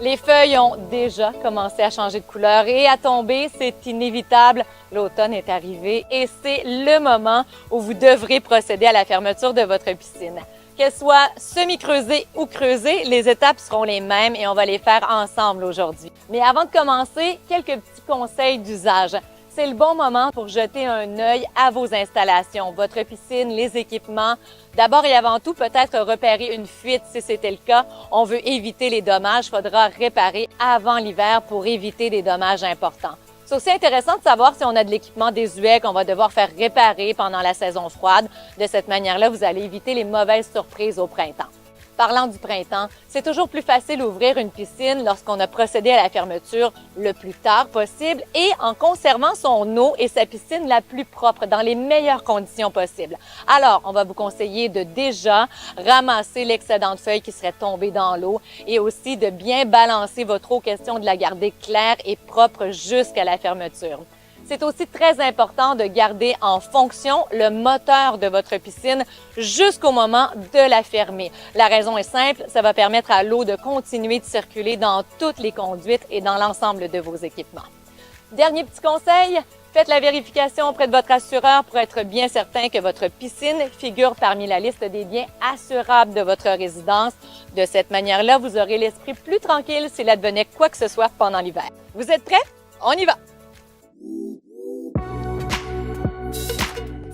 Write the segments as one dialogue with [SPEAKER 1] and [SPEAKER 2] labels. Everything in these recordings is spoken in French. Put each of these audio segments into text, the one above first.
[SPEAKER 1] Les feuilles ont déjà commencé à changer de couleur et à tomber, c'est inévitable. L'automne est arrivé et c'est le moment où vous devrez procéder à la fermeture de votre piscine. Qu'elle soit semi-creusée ou creusée, les étapes seront les mêmes et on va les faire ensemble aujourd'hui. Mais avant de commencer, quelques petits conseils d'usage. C'est le bon moment pour jeter un œil à vos installations, votre piscine, les équipements. D'abord et avant tout, peut-être repérer une fuite si c'était le cas. On veut éviter les dommages, il faudra réparer avant l'hiver pour éviter des dommages importants. C'est aussi intéressant de savoir si on a de l'équipement désuet qu'on va devoir faire réparer pendant la saison froide. De cette manière-là, vous allez éviter les mauvaises surprises au printemps. Parlant du printemps, c'est toujours plus facile d'ouvrir une piscine lorsqu'on a procédé à la fermeture le plus tard possible et en conservant son eau et sa piscine la plus propre dans les meilleures conditions possibles. Alors, on va vous conseiller de déjà ramasser l'excédent de feuilles qui serait tombé dans l'eau et aussi de bien balancer votre eau, question de la garder claire et propre jusqu'à la fermeture. C'est aussi très important de garder en fonction le moteur de votre piscine jusqu'au moment de la fermer. La raison est simple, ça va permettre à l'eau de continuer de circuler dans toutes les conduites et dans l'ensemble de vos équipements. Dernier petit conseil, faites la vérification auprès de votre assureur pour être bien certain que votre piscine figure parmi la liste des biens assurables de votre résidence. De cette manière-là, vous aurez l'esprit plus tranquille s'il advenait quoi que ce soit pendant l'hiver. Vous êtes prêts? On y va!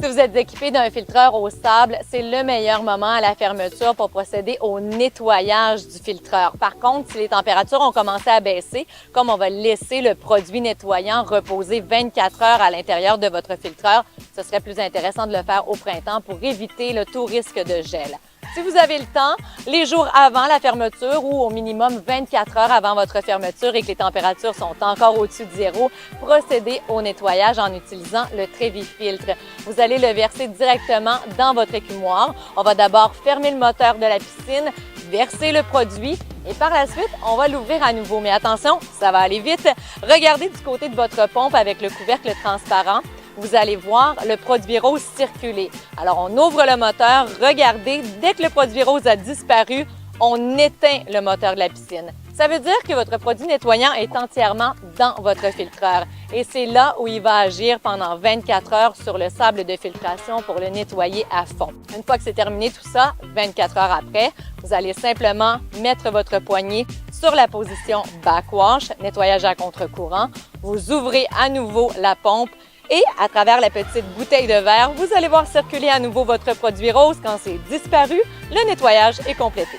[SPEAKER 1] Si vous êtes équipé d'un filtreur au sable, c'est le meilleur moment à la fermeture pour procéder au nettoyage du filtreur. Par contre, si les températures ont commencé à baisser, comme on va laisser le produit nettoyant reposer 24 heures à l'intérieur de votre filtreur, ce serait plus intéressant de le faire au printemps pour éviter le tout risque de gel. Si vous avez le temps, les jours avant la fermeture ou au minimum 24 heures avant votre fermeture et que les températures sont encore au-dessus de zéro, procédez au nettoyage en utilisant le Trévifiltre. Vous allez le verser directement dans votre écumoire. On va d'abord fermer le moteur de la piscine, verser le produit et par la suite, on va l'ouvrir à nouveau. Mais attention, ça va aller vite. Regardez du côté de votre pompe avec le couvercle transparent. Vous allez voir le produit rose circuler. Alors, on ouvre le moteur, regardez, dès que le produit rose a disparu, on éteint le moteur de la piscine. Ça veut dire que votre produit nettoyant est entièrement dans votre filtreur. Et c'est là où il va agir pendant 24 heures sur le sable de filtration pour le nettoyer à fond. Une fois que c'est terminé tout ça, 24 heures après, vous allez simplement mettre votre poignée sur la position backwash, nettoyage à contre-courant. Vous ouvrez à nouveau la pompe. Et à travers la petite bouteille de verre, vous allez voir circuler à nouveau votre produit rose. Quand c'est disparu, le nettoyage est complété.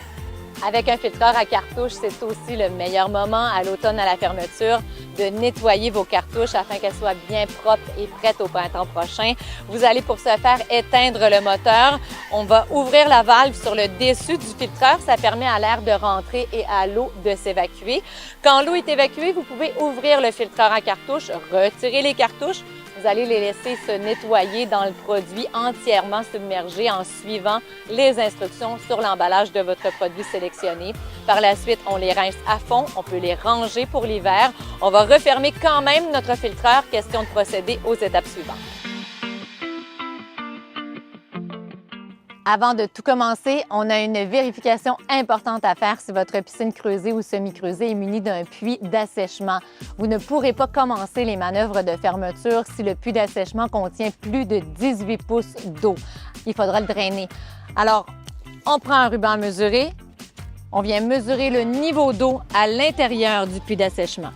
[SPEAKER 1] Avec un filtreur à cartouche, c'est aussi le meilleur moment à l'automne à la fermeture de nettoyer vos cartouches afin qu'elles soient bien propres et prêtes au printemps prochain. Vous allez pour ce faire éteindre le moteur. On va ouvrir la valve sur le dessus du filtreur. Ça permet à l'air de rentrer et à l'eau de s'évacuer. Quand l'eau est évacuée, vous pouvez ouvrir le filtreur à cartouche, retirer les cartouches. Vous allez les laisser se nettoyer dans le produit entièrement submergé en suivant les instructions sur l'emballage de votre produit sélectionné. Par la suite, on les rince à fond, on peut les ranger pour l'hiver. On va refermer quand même notre filtreur, question de procéder aux étapes suivantes. Avant de tout commencer, on a une vérification importante à faire si votre piscine creusée ou semi-creusée est munie d'un puits d'assèchement. Vous ne pourrez pas commencer les manœuvres de fermeture si le puits d'assèchement contient plus de 18 pouces d'eau. Il faudra le drainer. Alors, on prend un ruban mesuré, on vient mesurer le niveau d'eau à l'intérieur du puits d'assèchement.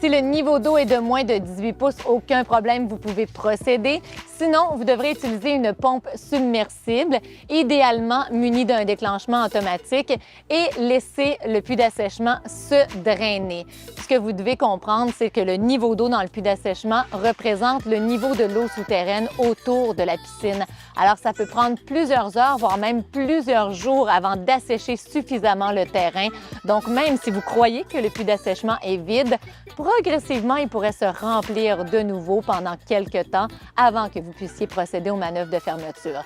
[SPEAKER 1] Si le niveau d'eau est de moins de 18 pouces, aucun problème, vous pouvez procéder. Sinon, vous devrez utiliser une pompe submersible, idéalement munie d'un déclenchement automatique et laisser le puits d'assèchement se drainer. Ce que vous devez comprendre, c'est que le niveau d'eau dans le puits d'assèchement représente le niveau de l'eau souterraine autour de la piscine. Alors, ça peut prendre plusieurs heures, voire même plusieurs jours avant d'assécher suffisamment le terrain. Donc, même si vous croyez que le puits d'assèchement est vide, progressivement, il pourrait se remplir de nouveau pendant quelques temps avant que vous puissiez procéder aux manœuvres de fermeture.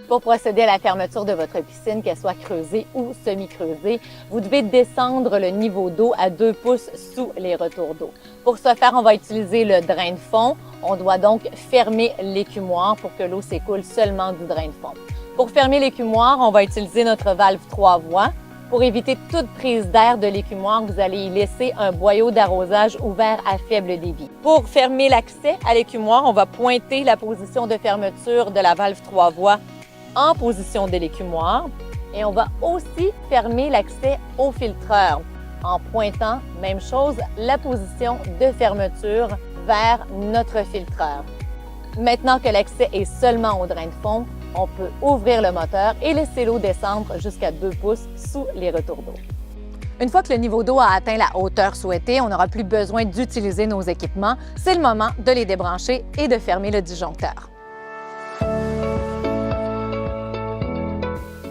[SPEAKER 1] Pour procéder à la fermeture de votre piscine, qu'elle soit creusée ou semi-creusée, vous devez descendre le niveau d'eau à 2 pouces sous les retours d'eau. Pour ce faire, on va utiliser le drain de fond. On doit donc fermer l'écumoire pour que l'eau s'écoule seulement du drain de fond. Pour fermer l'écumoire, on va utiliser notre valve 3 voies. Pour éviter toute prise d'air de l'écumoire, vous allez y laisser un boyau d'arrosage ouvert à faible débit. Pour fermer l'accès à l'écumoire, on va pointer la position de fermeture de la valve 3 voies en position de l'écumoire et on va aussi fermer l'accès au filtreur en pointant, même chose, la position de fermeture vers notre filtreur. Maintenant que l'accès est seulement au drain de fond, on peut ouvrir le moteur et laisser l'eau descendre jusqu'à 2 pouces sous les retours d'eau. Une fois que le niveau d'eau a atteint la hauteur souhaitée, on n'aura plus besoin d'utiliser nos équipements. C'est le moment de les débrancher et de fermer le disjoncteur.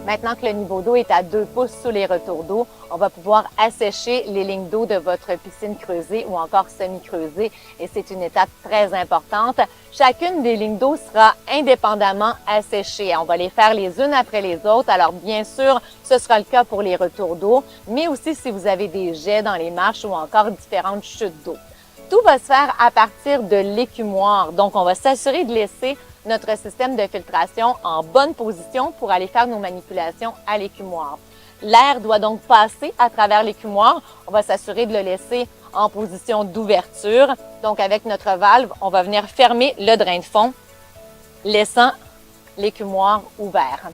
[SPEAKER 1] Maintenant que le niveau d'eau est à 2 pouces sous les retours d'eau, on va pouvoir assécher les lignes d'eau de votre piscine creusée ou encore semi-creusée et c'est une étape très importante. Chacune des lignes d'eau sera indépendamment asséchée. On va les faire les unes après les autres. Alors bien sûr, ce sera le cas pour les retours d'eau, mais aussi si vous avez des jets dans les marches ou encore différentes chutes d'eau. Tout va se faire à partir de l'écumoire. Donc, on va s'assurer de laisser notre système de filtration en bonne position pour aller faire nos manipulations à l'écumoire. L'air doit donc passer à travers l'écumoire. On va s'assurer de le laisser en position d'ouverture. Donc, avec notre valve, on va venir fermer le drain de fond, laissant l'écumoire ouvert.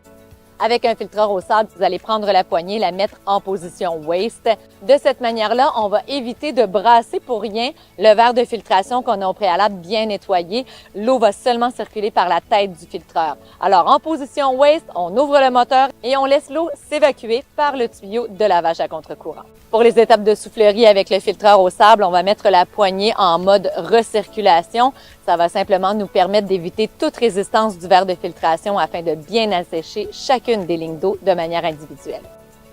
[SPEAKER 1] Avec un filtreur au sable, vous allez prendre la poignée, la mettre en position waste. De cette manière-là, on va éviter de brasser pour rien le verre de filtration qu'on a au préalable bien nettoyé. L'eau va seulement circuler par la tête du filtreur. Alors, en position waste, on ouvre le moteur et on laisse l'eau s'évacuer par le tuyau de lavage à contre-courant. Pour les étapes de soufflerie avec le filtreur au sable, on va mettre la poignée en mode recirculation. Ça va simplement nous permettre d'éviter toute résistance du verre de filtration afin de bien assécher chacune des lignes d'eau de manière individuelle.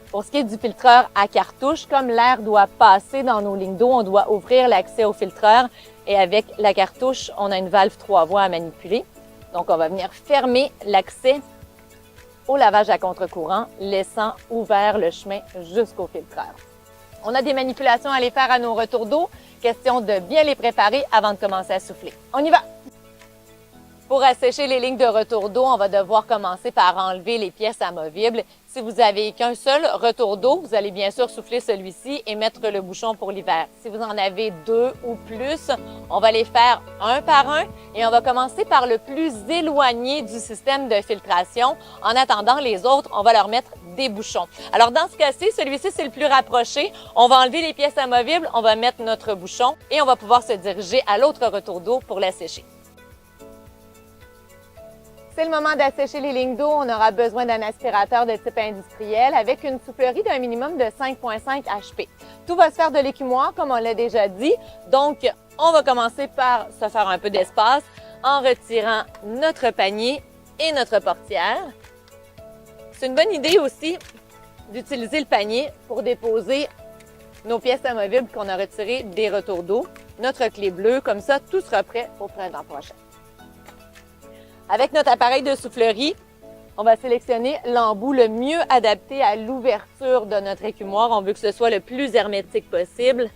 [SPEAKER 1] Pour ce qui est du filtreur à cartouche, comme l'air doit passer dans nos lignes d'eau, on doit ouvrir l'accès au filtreur et avec la cartouche, on a une valve 3 voies à manipuler. Donc, on va venir fermer l'accès au lavage à contre-courant, laissant ouvert le chemin jusqu'au filtreur. On a des manipulations à aller faire à nos retours d'eau. Question de bien les préparer avant de commencer à souffler. On y va! Pour assécher les lignes de retour d'eau, on va devoir commencer par enlever les pièces amovibles. Si vous avez qu'un seul retour d'eau, vous allez bien sûr souffler celui-ci et mettre le bouchon pour l'hiver. Si vous en avez 2 ou plus, on va les faire un par un et on va commencer par le plus éloigné du système de filtration. En attendant les autres, on va leur mettre des bouchons. Alors dans ce cas-ci, celui-ci c'est le plus rapproché. On va enlever les pièces amovibles, on va mettre notre bouchon et on va pouvoir se diriger à l'autre retour d'eau pour l'assécher. C'est le moment d'assécher les lignes d'eau. On aura besoin d'un aspirateur de type industriel avec une soufflerie d'un minimum de 5,5 HP. Tout va se faire de l'écumoire, comme on l'a déjà dit. Donc, on va commencer par se faire un peu d'espace en retirant notre panier et notre portière. C'est une bonne idée aussi d'utiliser le panier pour déposer nos pièces amovibles qu'on a retirées des retours d'eau, notre clé bleue. Comme ça, tout sera prêt au printemps prochain. Avec notre appareil de soufflerie, on va sélectionner l'embout le mieux adapté à l'ouverture de notre écumoire. On veut que ce soit le plus hermétique possible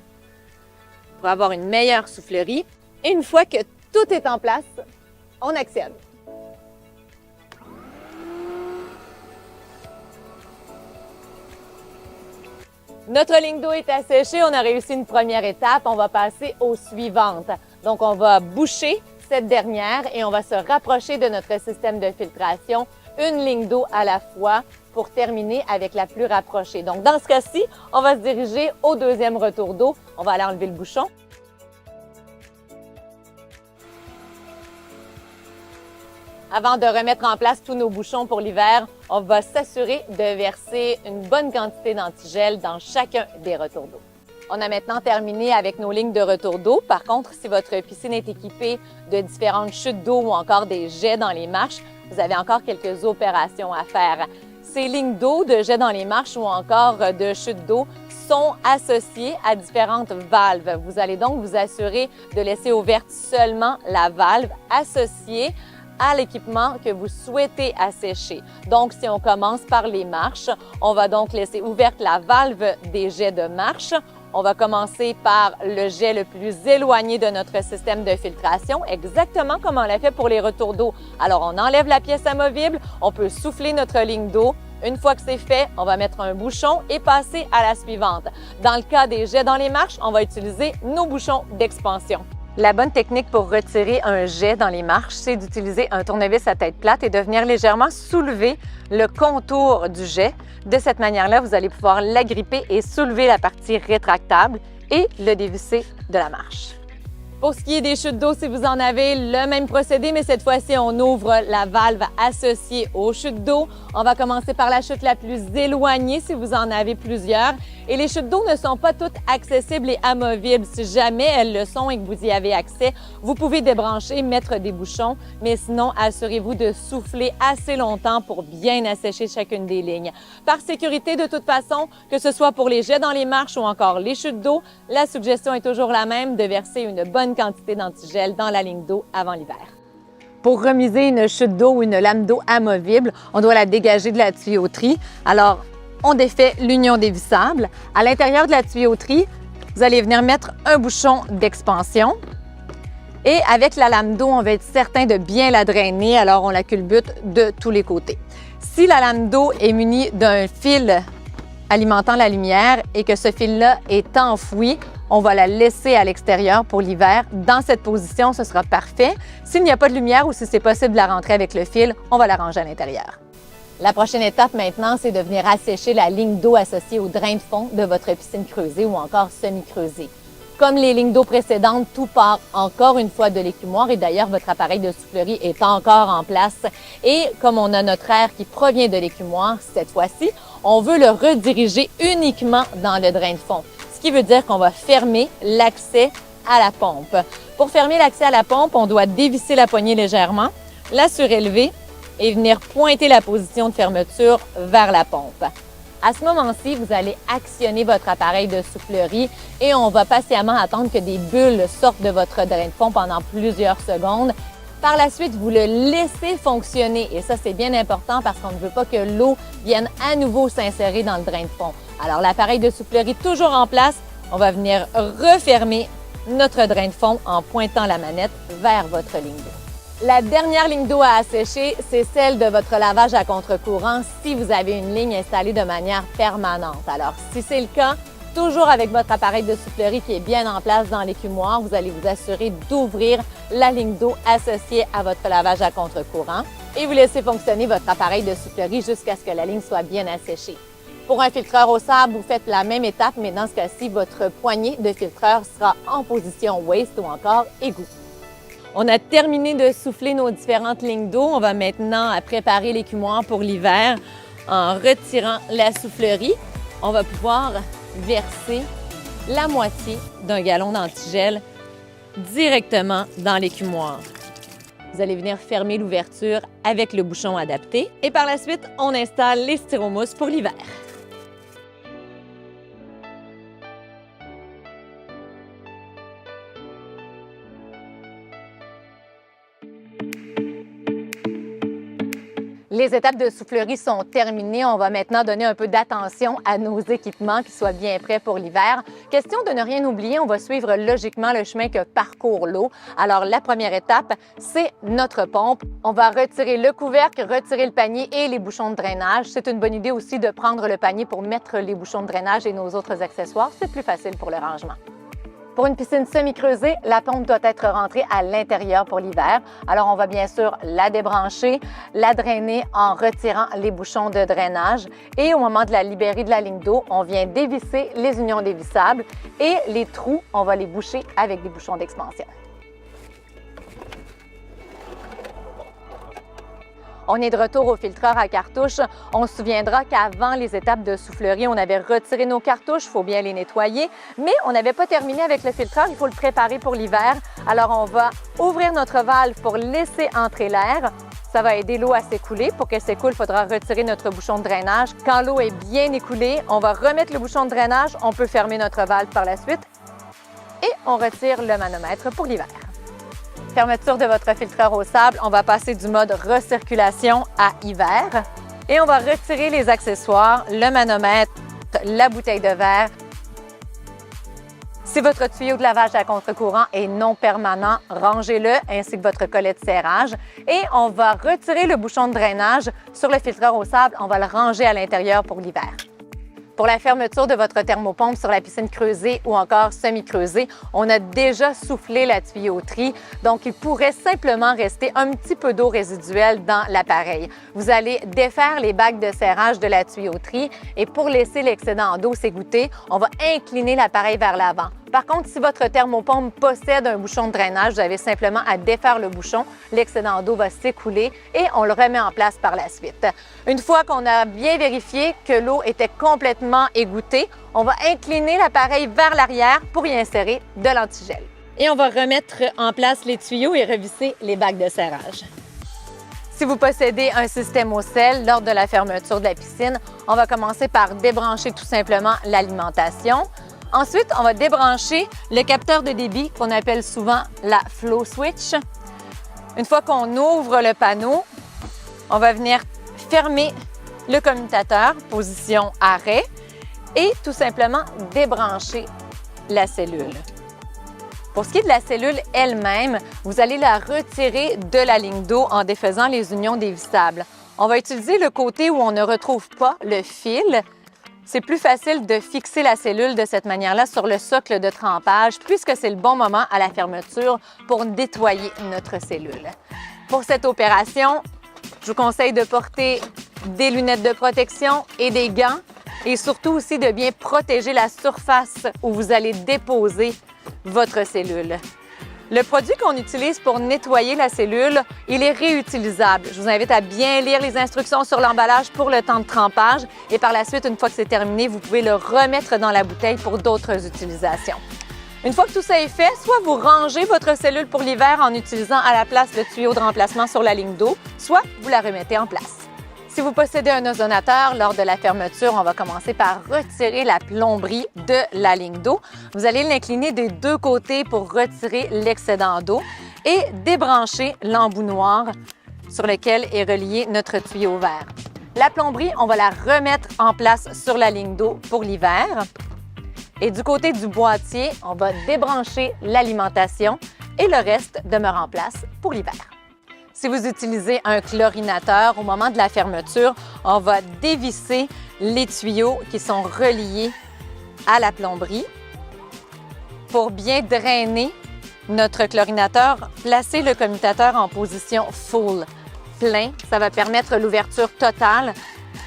[SPEAKER 1] pour avoir une meilleure soufflerie. Et une fois que tout est en place, on accède. Notre ligne d'eau est asséchée, on a réussi une première étape. On va passer aux suivantes. Donc, on va boucher cette dernière et on va se rapprocher de notre système de filtration, une ligne d'eau à la fois pour terminer avec la plus rapprochée. Donc, dans ce cas-ci, on va se diriger au deuxième retour d'eau. On va aller enlever le bouchon. Avant de remettre en place tous nos bouchons pour l'hiver, on va s'assurer de verser une bonne quantité d'antigel dans chacun des retours d'eau. On a maintenant terminé avec nos lignes de retour d'eau. Par contre, si votre piscine est équipée de différentes chutes d'eau ou encore des jets dans les marches, vous avez encore quelques opérations à faire. Ces lignes d'eau, de jets dans les marches ou encore de chutes d'eau sont associées à différentes valves. Vous allez donc vous assurer de laisser ouverte seulement la valve associée à l'équipement que vous souhaitez assécher. Donc, si on commence par les marches, on va donc laisser ouverte la valve des jets de marche. On va commencer par le jet le plus éloigné de notre système de filtration, exactement comme on l'a fait pour les retours d'eau. Alors, on enlève la pièce amovible, on peut souffler notre ligne d'eau. Une fois que c'est fait, on va mettre un bouchon et passer à la suivante. Dans le cas des jets dans les marches, on va utiliser nos bouchons d'expansion. La bonne technique pour retirer un jet dans les marches, c'est d'utiliser un tournevis à tête plate et de venir légèrement soulever le contour du jet. De cette manière-là, vous allez pouvoir l'agripper et soulever la partie rétractable et le dévisser de la marche. Pour ce qui est des chutes d'eau, si vous en avez, le même procédé, mais cette fois-ci, on ouvre la valve associée aux chutes d'eau. On va commencer par la chute la plus éloignée si vous en avez plusieurs. Et les chutes d'eau ne sont pas toutes accessibles et amovibles. Si jamais elles le sont et que vous y avez accès, vous pouvez débrancher, mettre des bouchons, mais sinon, assurez-vous de souffler assez longtemps pour bien assécher chacune des lignes. Par sécurité, de toute façon, que ce soit pour les jets dans les marches ou encore les chutes d'eau, la suggestion est toujours la même de verser une bonne quantité d'antigel dans la ligne d'eau avant l'hiver. Pour remiser une chute d'eau ou une lame d'eau amovible, on doit la dégager de la tuyauterie. Alors, on défait l'union dévissable. À l'intérieur de la tuyauterie, vous allez venir mettre un bouchon d'expansion. Et avec la lame d'eau, on va être certain de bien la drainer, alors on la culbute de tous les côtés. Si la lame d'eau est munie d'un fil alimentant la lumière et que ce fil-là est enfoui, on va la laisser à l'extérieur pour l'hiver. Dans cette position, ce sera parfait. S'il n'y a pas de lumière ou si c'est possible de la rentrer avec le fil, on va la ranger à l'intérieur. La prochaine étape maintenant, c'est de venir assécher la ligne d'eau associée au drain de fond de votre piscine creusée ou encore semi-creusée. Comme les lignes d'eau précédentes, tout part encore une fois de l'écumoire et d'ailleurs, votre appareil de soufflerie est encore en place. Et comme on a notre air qui provient de l'écumoire, cette fois-ci, on veut le rediriger uniquement dans le drain de fond. Ce qui veut dire qu'on va fermer l'accès à la pompe. Pour fermer l'accès à la pompe, on doit dévisser la poignée légèrement, la surélever et venir pointer la position de fermeture vers la pompe. À ce moment-ci, vous allez actionner votre appareil de soufflerie et on va patiemment attendre que des bulles sortent de votre drain de fond pendant plusieurs secondes. Par la suite, vous le laissez fonctionner et ça, c'est bien important parce qu'on ne veut pas que l'eau vienne à nouveau s'insérer dans le drain de fond. Alors, l'appareil de soufflerie toujours en place, on va venir refermer notre drain de fond en pointant la manette vers votre ligne d'eau. La dernière ligne d'eau à assécher, c'est celle de votre lavage à contre-courant si vous avez une ligne installée de manière permanente. Alors, si c'est le cas, toujours avec votre appareil de soufflerie qui est bien en place dans l'écumoire, vous allez vous assurer d'ouvrir la ligne d'eau associée à votre lavage à contre-courant et vous laissez fonctionner votre appareil de soufflerie jusqu'à ce que la ligne soit bien asséchée. Pour un filtreur au sable, vous faites la même étape, mais dans ce cas-ci, votre poignée de filtreur sera en position waste ou encore égout. On a terminé de souffler nos différentes lignes d'eau. On va maintenant préparer l'écumoire pour l'hiver. En retirant la soufflerie, on va pouvoir verser la moitié d'un gallon d'antigel directement dans l'écumoire. Vous allez venir fermer l'ouverture avec le bouchon adapté et par la suite, on installe les styromousses pour l'hiver. Les étapes de soufflerie sont terminées. On va maintenant donner un peu d'attention à nos équipements qui soient bien prêts pour l'hiver. Question de ne rien oublier, on va suivre logiquement le chemin que parcourt l'eau. Alors, la première étape, c'est notre pompe. On va retirer le couvercle, retirer le panier et les bouchons de drainage. C'est une bonne idée aussi de prendre le panier pour mettre les bouchons de drainage et nos autres accessoires. C'est plus facile pour le rangement. Pour une piscine semi-creusée, la pompe doit être rentrée à l'intérieur pour l'hiver. Alors, on va bien sûr la débrancher, la drainer en retirant les bouchons de drainage. Et au moment de la libérer de la ligne d'eau, on vient dévisser les unions dévissables et les trous, on va les boucher avec des bouchons d'expansion. On est de retour au filtreur à cartouches. On se souviendra qu'avant les étapes de soufflerie, on avait retiré nos cartouches, il faut bien les nettoyer, mais on n'avait pas terminé avec le filtreur, il faut le préparer pour l'hiver. Alors, on va ouvrir notre valve pour laisser entrer l'air. Ça va aider l'eau à s'écouler. Pour qu'elle s'écoule, il faudra retirer notre bouchon de drainage. Quand l'eau est bien écoulée, on va remettre le bouchon de drainage, on peut fermer notre valve par la suite et on retire le manomètre pour l'hiver. Fermeture de votre filtreur au sable, on va passer du mode recirculation à hiver et on va retirer les accessoires, le manomètre, la bouteille de verre. Si votre tuyau de lavage à contre-courant est non permanent, rangez-le ainsi que votre collet de serrage et on va retirer le bouchon de drainage sur le filtreur au sable. On va le ranger à l'intérieur pour l'hiver. Pour la fermeture de votre thermopompe sur la piscine creusée ou encore semi-creusée, on a déjà soufflé la tuyauterie, donc il pourrait simplement rester un petit peu d'eau résiduelle dans l'appareil. Vous allez défaire les bagues de serrage de la tuyauterie et pour laisser l'excédent d'eau s'égoutter, on va incliner l'appareil vers l'avant. Par contre, si votre thermopompe possède un bouchon de drainage, vous avez simplement à défaire le bouchon, l'excédent d'eau va s'écouler et on le remet en place par la suite. Une fois qu'on a bien vérifié que l'eau était complètement égouttée, on va incliner l'appareil vers l'arrière pour y insérer de l'antigel. Et on va remettre en place les tuyaux et revisser les bagues de serrage. Si vous possédez un système au sel lors de la fermeture de la piscine, on va commencer par débrancher tout simplement l'alimentation. Ensuite, on va débrancher le capteur de débit qu'on appelle souvent la flow switch. Une fois qu'on ouvre le panneau, on va venir fermer le commutateur, position arrêt, et tout simplement débrancher la cellule. Pour ce qui est de la cellule elle-même, vous allez la retirer de la ligne d'eau en défaisant les unions dévissables. On va utiliser le côté où on ne retrouve pas le fil. C'est plus facile de fixer la cellule de cette manière-là sur le socle de trempage puisque c'est le bon moment à la fermeture pour nettoyer notre cellule. Pour cette opération, je vous conseille de porter des lunettes de protection et des gants et surtout aussi de bien protéger la surface où vous allez déposer votre cellule. Le produit qu'on utilise pour nettoyer la cellule, il est réutilisable. Je vous invite à bien lire les instructions sur l'emballage pour le temps de trempage et par la suite, une fois que c'est terminé, vous pouvez le remettre dans la bouteille pour d'autres utilisations. Une fois que tout ça est fait, soit vous rangez votre cellule pour l'hiver en utilisant à la place le tuyau de remplacement sur la ligne d'eau, soit vous la remettez en place. Si vous possédez un ozonateur, lors de la fermeture, on va commencer par retirer la plomberie de la ligne d'eau. Vous allez l'incliner des deux côtés pour retirer l'excédent d'eau et débrancher l'embout noir sur lequel est relié notre tuyau vert. La plomberie, on va la remettre en place sur la ligne d'eau pour l'hiver. Et du côté du boîtier, on va débrancher l'alimentation et le reste demeure en place pour l'hiver. Si vous utilisez un chlorinateur, au moment de la fermeture, on va dévisser les tuyaux qui sont reliés à la plomberie. Pour bien drainer notre chlorinateur, placez le commutateur en position full, plein. Ça va permettre l'ouverture totale,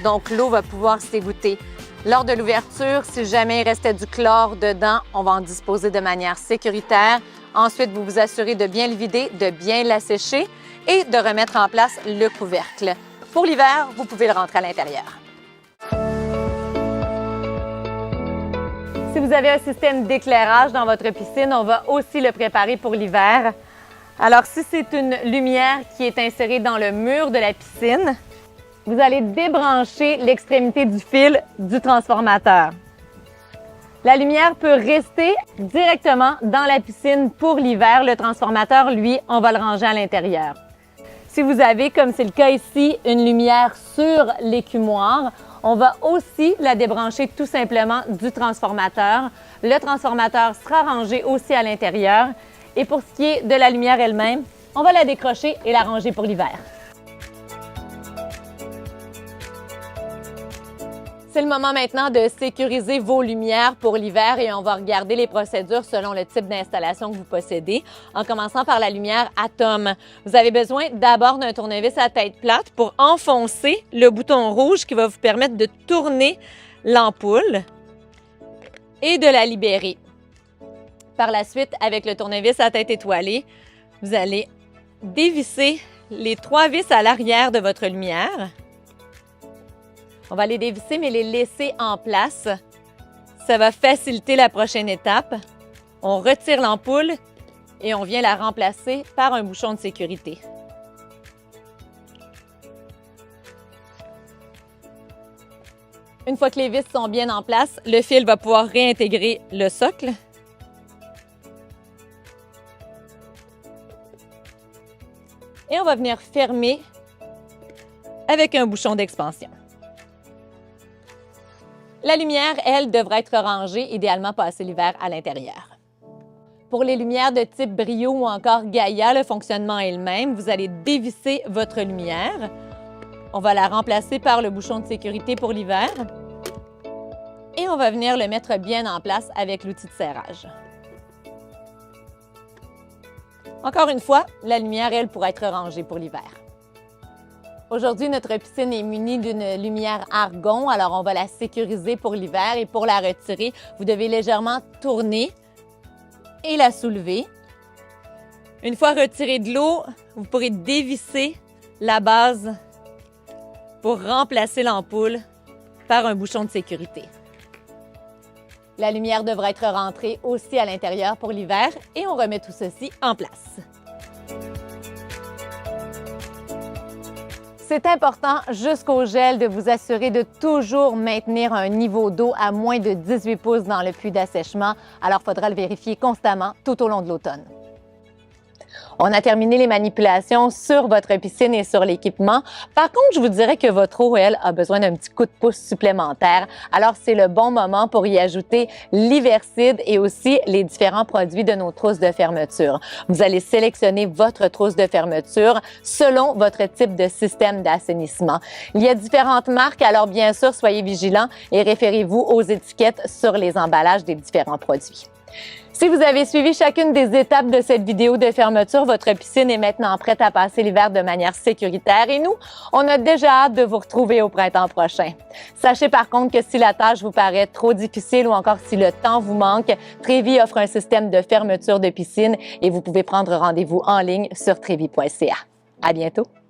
[SPEAKER 1] donc l'eau va pouvoir s'égoutter. Lors de l'ouverture, si jamais il restait du chlore dedans, on va en disposer de manière sécuritaire. Ensuite, vous vous assurez de bien le vider, de bien l'assécher et de remettre en place le couvercle. Pour l'hiver, vous pouvez le rentrer à l'intérieur. Si vous avez un système d'éclairage dans votre piscine, on va aussi le préparer pour l'hiver. Alors, si c'est une lumière qui est insérée dans le mur de la piscine, vous allez débrancher l'extrémité du fil du transformateur. La lumière peut rester directement dans la piscine pour l'hiver. Le transformateur, lui, on va le ranger à l'intérieur. Si vous avez, comme c'est le cas ici, une lumière sur l'écumoire, on va aussi la débrancher tout simplement du transformateur. Le transformateur sera rangé aussi à l'intérieur. Et pour ce qui est de la lumière elle-même, on va la décrocher et la ranger pour l'hiver. C'est le moment maintenant de sécuriser vos lumières pour l'hiver et on va regarder les procédures selon le type d'installation que vous possédez, en commençant par la lumière Atom. Vous avez besoin d'abord d'un tournevis à tête plate pour enfoncer le bouton rouge qui va vous permettre de tourner l'ampoule et de la libérer. Par la suite, avec le tournevis à tête étoilée, vous allez dévisser les 3 vis à l'arrière de votre lumière. On va les dévisser, mais les laisser en place. Ça va faciliter la prochaine étape. On retire l'ampoule et on vient la remplacer par un bouchon de sécurité. Une fois que les vis sont bien en place, le fil va pouvoir réintégrer le socle. Et on va venir fermer avec un bouchon d'expansion. La lumière, elle, devrait être rangée, idéalement passer l'hiver à l'intérieur. pour les lumières de type Brio ou encore Gaia, le fonctionnement est le même. Vous allez dévisser votre lumière. On va la remplacer par le bouchon de sécurité pour l'hiver. Et on va venir le mettre bien en place avec l'outil de serrage. Encore une fois, la lumière, elle, pourra être rangée pour l'hiver. Aujourd'hui, notre piscine est munie d'une lumière argon, alors on va la sécuriser pour l'hiver et pour la retirer, vous devez légèrement tourner et la soulever. Une fois retirée de l'eau, vous pourrez dévisser la base pour remplacer l'ampoule par un bouchon de sécurité. La lumière devra être rentrée aussi à l'intérieur pour l'hiver et on remet tout ceci en place. C'est important jusqu'au gel de vous assurer de toujours maintenir un niveau d'eau à moins de 18 pouces dans le puits d'assèchement, alors il faudra le vérifier constamment tout au long de l'automne. On a terminé les manipulations sur votre piscine et sur l'équipement. Par contre, je vous dirais que votre eau, elle, a besoin d'un petit coup de pouce supplémentaire. Alors, c'est le bon moment pour y ajouter l'Iverside et aussi les différents produits de nos trousses de fermeture. Vous allez sélectionner votre trousse de fermeture selon votre type de système d'assainissement. Il y a différentes marques, alors bien sûr, soyez vigilants et référez-vous aux étiquettes sur les emballages des différents produits. Si vous avez suivi chacune des étapes de cette vidéo de fermeture, votre piscine est maintenant prête à passer l'hiver de manière sécuritaire et nous, on a déjà hâte de vous retrouver au printemps prochain. Sachez par contre que si la tâche vous paraît trop difficile ou encore si le temps vous manque, Trévi offre un système de fermeture de piscine et vous pouvez prendre rendez-vous en ligne sur trevi.ca. À bientôt!